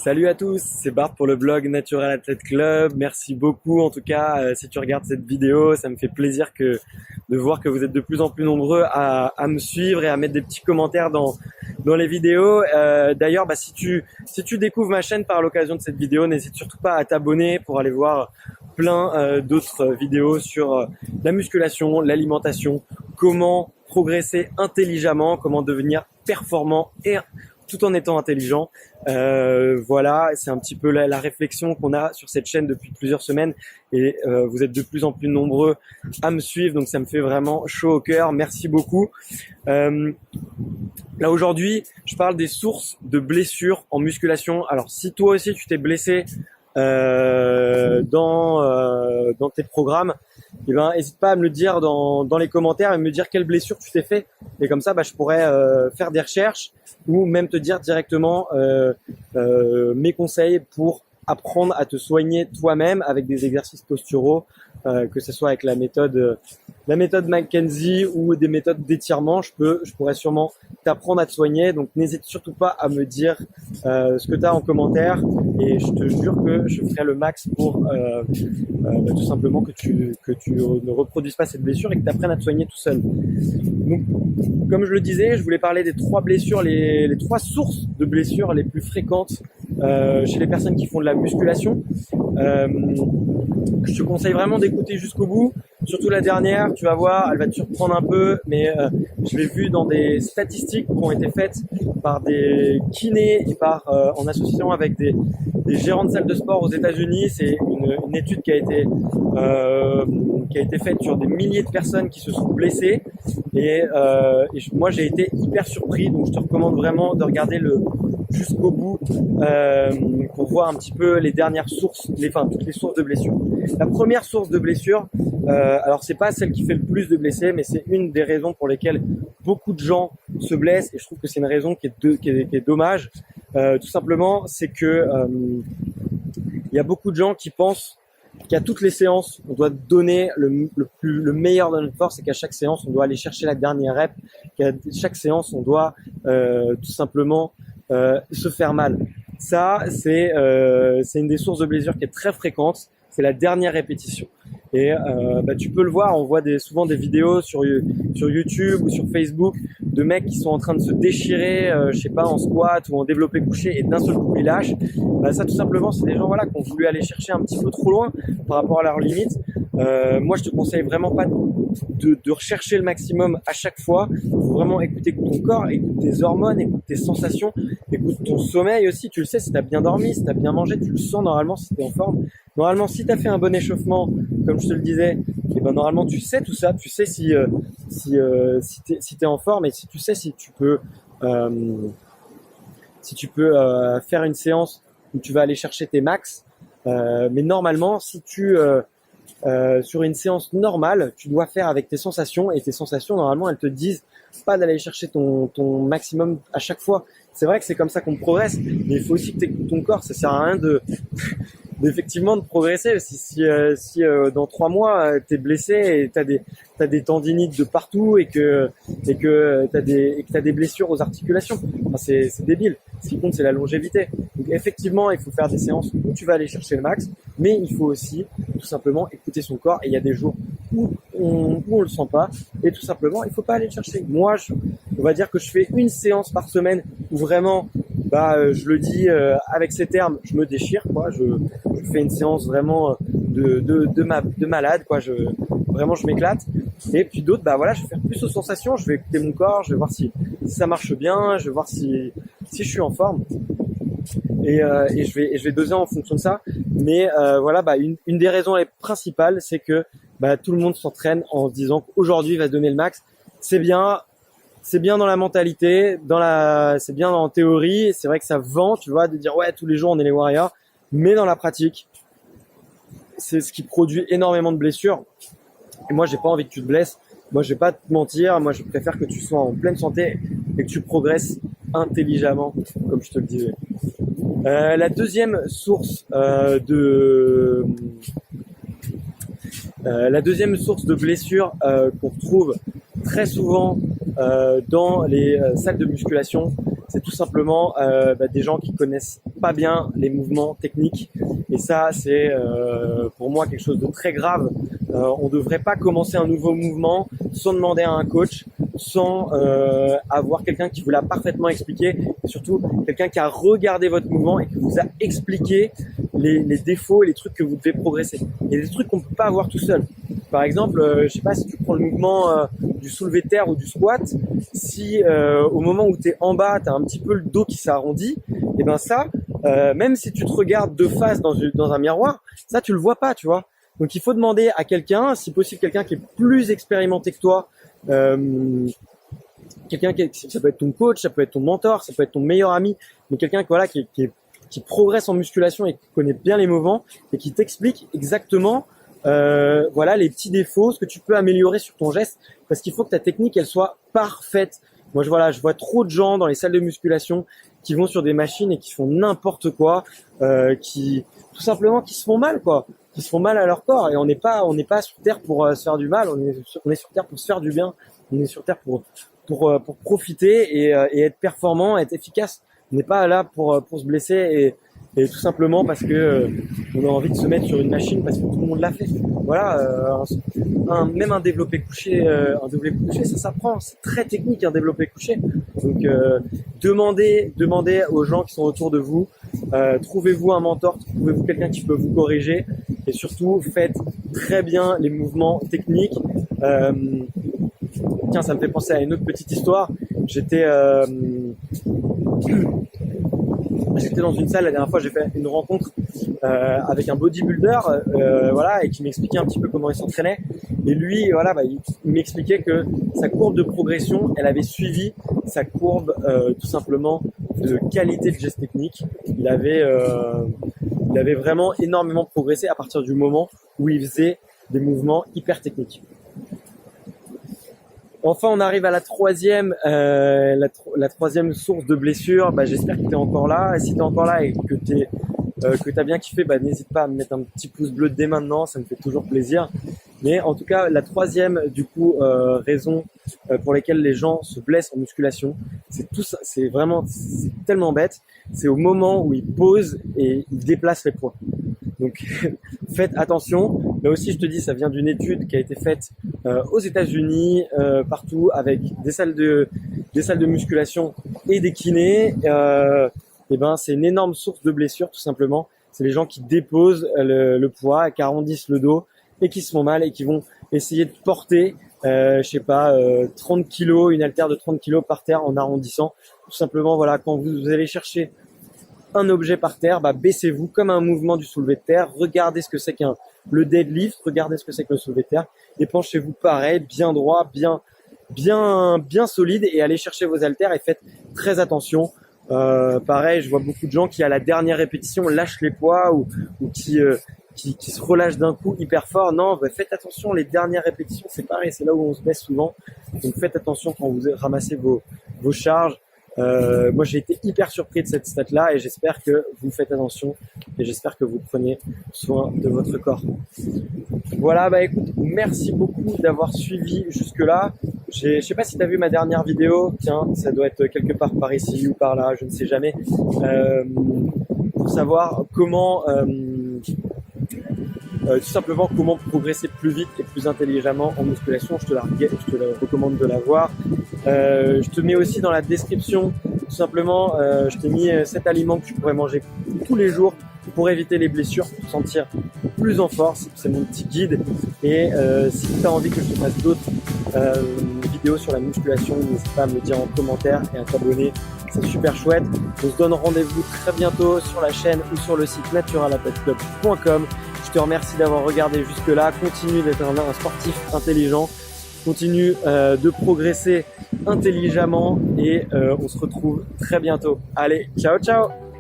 Salut à tous, c'est Bart pour le blog Natural Athlete Club. Merci beaucoup en tout cas si tu regardes cette vidéo, ça me fait plaisir de voir que vous êtes de plus en plus nombreux à me suivre et à mettre des petits commentaires dans les vidéos. D'ailleurs, si tu découvres ma chaîne par l'occasion de cette vidéo, n'hésite surtout pas à t'abonner pour aller voir plein d'autres vidéos sur la musculation, l'alimentation, comment progresser intelligemment, comment devenir performant et tout en étant intelligent. Voilà, c'est un petit peu la réflexion qu'on a sur cette chaîne depuis plusieurs semaines et vous êtes de plus en plus nombreux à me suivre, donc ça me fait vraiment chaud au cœur. Merci beaucoup. Là aujourd'hui, je parle des sources de blessures en musculation. Alors si toi aussi tu t'es blessé dans tes programmes, n'hésite pas à me le dire dans les commentaires et me dire quelle blessure tu t'es fait. Et comme ça, je pourrais faire des recherches ou même te dire directement mes conseils pour apprendre à te soigner toi-même avec des exercices posturaux, que ce soit avec la méthode McKenzie ou des méthodes d'étirement. Je pourrais sûrement t'apprendre à te soigner. Donc n'hésite surtout pas à me dire ce que tu as en commentaire et je te jure que je ferai le max pour tout simplement que tu ne reproduises pas cette blessure et que tu apprennes à te soigner tout seul. Donc, comme je le disais, je voulais parler des trois blessures, les trois sources de blessures les plus fréquentes chez les personnes qui font de la musculation. Je te conseille vraiment d'écouter jusqu'au bout, surtout la dernière, tu vas voir, elle va te surprendre un peu, mais je l'ai vu dans des statistiques qui ont été faites par des kinés et en association avec des gérants de salles de sport aux États-Unis. C'est une étude qui a été faite sur des milliers de personnes qui se sont blessées et moi j'ai été hyper surpris, donc je te recommande vraiment de regarder jusqu'au bout pour voir un petit peu les dernières sources, toutes les sources de blessures. La première source de blessure, alors c'est pas celle qui fait le plus de blessés, mais c'est une des raisons pour lesquelles beaucoup de gens se blessent et je trouve que c'est une raison qui est dommage. Tout simplement, c'est que il y a beaucoup de gens qui pensent qu'à toutes les séances, on doit donner le meilleur de notre force et qu'à chaque séance, on doit aller chercher la dernière rep, qu'à chaque séance, on doit tout simplement se faire mal. Ça, c'est une des sources de blessures qui est très fréquente, c'est la dernière répétition. Et tu peux le voir, on voit souvent des vidéos sur YouTube ou sur Facebook de mecs qui sont en train de se déchirer, en squat ou en développé couché et d'un seul coup ils lâchent. Ça tout simplement, c'est des gens qui ont voulu aller chercher un petit peu trop loin par rapport à leurs limites. Moi, je te conseille vraiment pas de rechercher le maximum à chaque fois. Il faut vraiment écouter ton corps, écoute tes hormones, écoute tes sensations, écoute ton sommeil aussi. Tu le sais, si tu as bien dormi, si tu as bien mangé, tu le sens normalement si tu es en forme. Normalement, si tu as fait un bon échauffement, comme je te le disais, normalement tu sais tout ça, tu sais si t'es en forme et si tu sais si tu peux faire une séance où tu vas aller chercher tes max. Mais normalement, si sur une séance normale, tu dois faire avec tes sensations et tes sensations normalement elles te disent pas d'aller chercher ton maximum à chaque fois. C'est vrai que c'est comme ça qu'on progresse, mais il faut aussi que tu écoutes ton corps. Ça sert à rien effectivement de progresser. Si dans 3 mois t'es blessé et t'as des tendinites de partout et que t'as des blessures aux articulations, c'est débile. Ce qui compte, c'est la longévité. Donc effectivement, il faut faire des séances où tu vas aller chercher le max, mais il faut aussi tout simplement écouter son corps. Et il y a des jours où on le sent pas et tout simplement il faut pas aller le chercher. Moi, on va dire que je fais une séance par semaine où vraiment je le dis avec ces termes, je me déchire quoi. Je fais une séance vraiment de malade quoi. Vraiment je m'éclate. Et puis d'autres je vais faire plus aux sensations, je vais écouter mon corps, je vais voir si ça marche bien, je vais voir si je suis en forme. Et je vais doser en fonction de ça. Mais une des raisons les principales, c'est que tout le monde s'entraîne en se disant qu'aujourd'hui il va donner le max. C'est bien dans la mentalité, c'est bien en théorie, c'est vrai que ça vend, tu vois, de dire ouais tous les jours on est les warriors, mais dans la pratique, c'est ce qui produit énormément de blessures. Et moi j'ai pas envie que tu te blesses, moi je vais pas te mentir, moi je préfère que tu sois en pleine santé et que tu progresses intelligemment, comme je te le disais. La deuxième source de blessures qu'on retrouve très souvent dans les salles de musculation, c'est tout simplement des gens qui connaissent pas bien les mouvements techniques. Et ça, c'est pour moi quelque chose de très grave. On devrait pas commencer un nouveau mouvement sans demander à un coach, sans avoir quelqu'un qui vous l'a parfaitement expliqué, et surtout quelqu'un qui a regardé votre mouvement et qui vous a expliqué les défauts et les trucs que vous devez progresser. Il y a des trucs qu'on peut pas avoir tout seul. Par exemple, je sais pas si tu prends le mouvement du soulevé de terre ou du squat, si au moment où tu es en bas, tu as un petit peu le dos qui s'arrondit, et ben ça, même si tu te regardes de face dans un miroir, ça tu le vois pas, tu vois. Donc il faut demander à quelqu'un, si possible quelqu'un qui est plus expérimenté que toi, quelqu'un ça peut être ton coach, ça peut être ton mentor, ça peut être ton meilleur ami, mais quelqu'un voilà, qui progresse en musculation et qui connaît bien les mouvements et qui t'explique exactement voilà les petits défauts, ce que tu peux améliorer sur ton geste, parce qu'il faut que ta technique elle soit parfaite. Moi je vois trop de gens dans les salles de musculation qui vont sur des machines et qui font n'importe quoi, qui tout simplement qui se font mal quoi, qui se font mal à leur corps. Et on n'est pas sur terre pour se faire du mal, on est sur terre pour se faire du bien, on est sur terre pour profiter et être performant, être efficace. On n'est pas là pour se blesser et tout simplement parce que on a envie de se mettre sur une machine parce que tout le monde l'a fait. Voilà, même un développé couché, ça s'apprend. C'est très technique un développé couché. Donc demandez aux gens qui sont autour de vous. Trouvez-vous un mentor, trouvez-vous quelqu'un qui peut vous corriger et surtout faites très bien les mouvements techniques. Tiens, ça me fait penser à une autre petite histoire. J'étais dans une salle la dernière fois, j'ai fait une rencontre avec un bodybuilder, voilà, et qui m'expliquait un petit peu comment il s'entraînait. Et lui, voilà, il m'expliquait que sa courbe de progression, elle avait suivi sa courbe tout simplement de qualité de geste technique. Il avait vraiment énormément progressé à partir du moment où il faisait des mouvements hyper techniques. Enfin, on arrive à la troisième source de blessure. J'espère que tu es encore là. Et si tu es encore là et que tu as bien kiffé, n'hésite pas à me mettre un petit pouce bleu dès maintenant. Ça me fait toujours plaisir. Mais en tout cas, la troisième, raison pour laquelle les gens se blessent en musculation, c'est tellement bête. C'est au moment où ils posent et ils déplacent les poids. Donc, faites attention. Là aussi, je te dis, ça vient d'une étude qui a été faite aux États-Unis, partout, avec des salles de musculation et des kinés. C'est une énorme source de blessures, tout simplement. C'est les gens qui déposent le poids, qui arrondissent le dos et qui se font mal et qui vont essayer de porter, 30 kilos, une haltère de 30 kilos par terre en arrondissant. Tout simplement, voilà, quand vous allez chercher un objet par terre, baissez-vous comme un mouvement du soulevé de terre, regardez ce que c'est le deadlift, regardez ce que c'est que le soulevé de terre et penchez-vous pareil, bien droit, bien solide et allez chercher vos haltères et faites très attention. Pareil, je vois beaucoup de gens qui à la dernière répétition lâchent les poids ou qui se relâchent d'un coup hyper fort. Non, faites attention, les dernières répétitions, c'est pareil, c'est là où on se baisse souvent. Donc faites attention quand vous ramassez vos charges. Moi j'ai été hyper surpris de cette stat-là et j'espère que vous faites attention et j'espère que vous prenez soin de votre corps. Voilà, écoute, merci beaucoup d'avoir suivi jusque-là. Je sais pas si tu as vu ma dernière vidéo, tiens, ça doit être quelque part par ici ou par là, je ne sais jamais, pour savoir comment tout simplement comment progresser plus vite et plus intelligemment en musculation. Je te la recommande de la voir. Je te mets aussi dans la description tout simplement, je t'ai mis 7 aliments que tu pourrais manger tous les jours pour éviter les blessures, pour te sentir plus en force. C'est mon petit guide. Et si tu as envie que je te fasse d'autres vidéos sur la musculation, n'hésite pas à me le dire en commentaire et à t'abonner. C'est super chouette. On se donne rendez-vous très bientôt sur la chaîne ou sur le site naturalathleteclub.com. Je te remercie d'avoir regardé jusque-là. Continue d'être un sportif intelligent. Continue de progresser intelligemment et on se retrouve très bientôt. Allez, ciao, ciao!